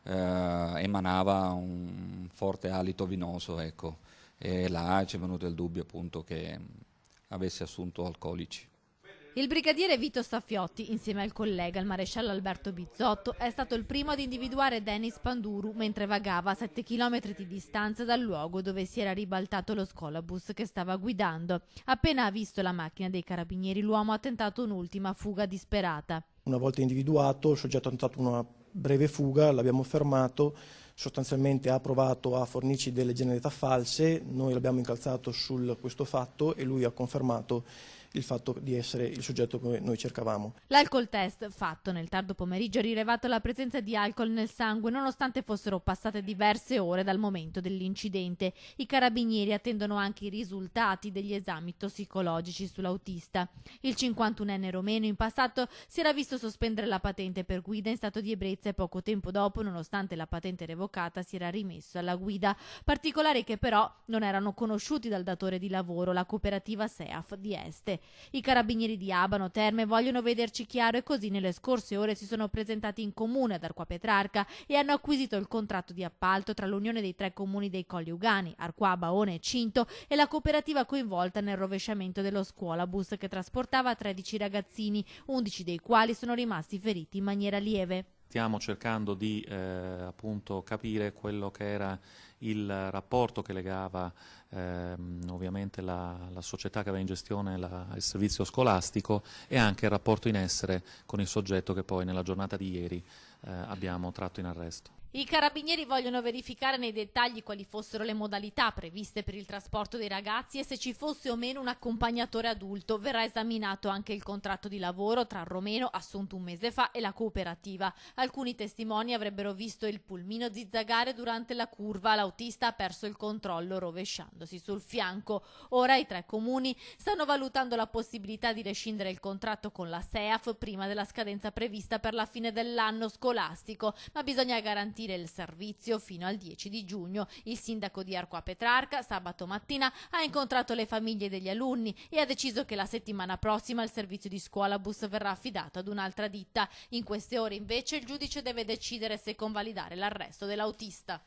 emanava un forte alito vinoso, ecco, e là ci è venuto il dubbio appunto che avesse assunto alcolici. Il brigadiere Vito Staffiotti, insieme al collega, il maresciallo Alberto Bizzotto, è stato il primo ad individuare Denis Panduru mentre vagava a 7 chilometri di distanza dal luogo dove si era ribaltato lo scolabus che stava guidando. Appena ha visto la macchina dei carabinieri, l'uomo ha tentato un'ultima fuga disperata. Una volta individuato, il soggetto ha tentato una breve fuga, l'abbiamo fermato, sostanzialmente ha provato a fornirci delle generalità false, noi l'abbiamo incalzato su questo fatto e lui ha confermato il fatto di essere il soggetto che noi cercavamo. L'alcol test fatto nel tardo pomeriggio ha rilevato la presenza di alcol nel sangue nonostante fossero passate diverse ore dal momento dell'incidente. I carabinieri attendono anche i risultati degli esami tossicologici sull'autista. Il 51enne romeno in passato si era visto sospendere la patente per guida in stato di ebbrezza e poco tempo dopo, nonostante la patente revocata, si era rimesso alla guida. Particolari che però non erano conosciuti dal datore di lavoro, la cooperativa SEAF di Este. I carabinieri di Abano Terme vogliono vederci chiaro e così nelle scorse ore si sono presentati in comune ad Arqua Petrarca e hanno acquisito il contratto di appalto tra l'unione dei 3 comuni dei Colli Ugani, Arquà, Baone e Cinto e la cooperativa coinvolta nel rovesciamento dello scuolabus che trasportava 13 ragazzini, 11 dei quali sono rimasti feriti in maniera lieve. Stiamo cercando di appunto capire quello che era il rapporto che legava ovviamente la società che aveva in gestione il servizio scolastico e anche il rapporto in essere con il soggetto che poi nella giornata di ieri abbiamo tratto in arresto. I carabinieri vogliono verificare nei dettagli quali fossero le modalità previste per il trasporto dei ragazzi e se ci fosse o meno un accompagnatore adulto. Verrà esaminato anche il contratto di lavoro tra il romeno, assunto un mese fa, e la cooperativa. Alcuni testimoni avrebbero visto il pulmino zizzagare durante la curva. L'autista ha perso il controllo rovesciandosi sul fianco. Ora i 3 comuni stanno valutando la possibilità di rescindere il contratto con la SEAF prima della scadenza prevista per la fine dell'anno scolastico, ma bisogna garantire il servizio fino al 10 di giugno. Il sindaco di Arqua Petrarca sabato mattina ha incontrato le famiglie degli alunni e ha deciso che la settimana prossima il servizio di scuolabus verrà affidato ad un'altra ditta. In queste ore invece il giudice deve decidere se convalidare l'arresto dell'autista.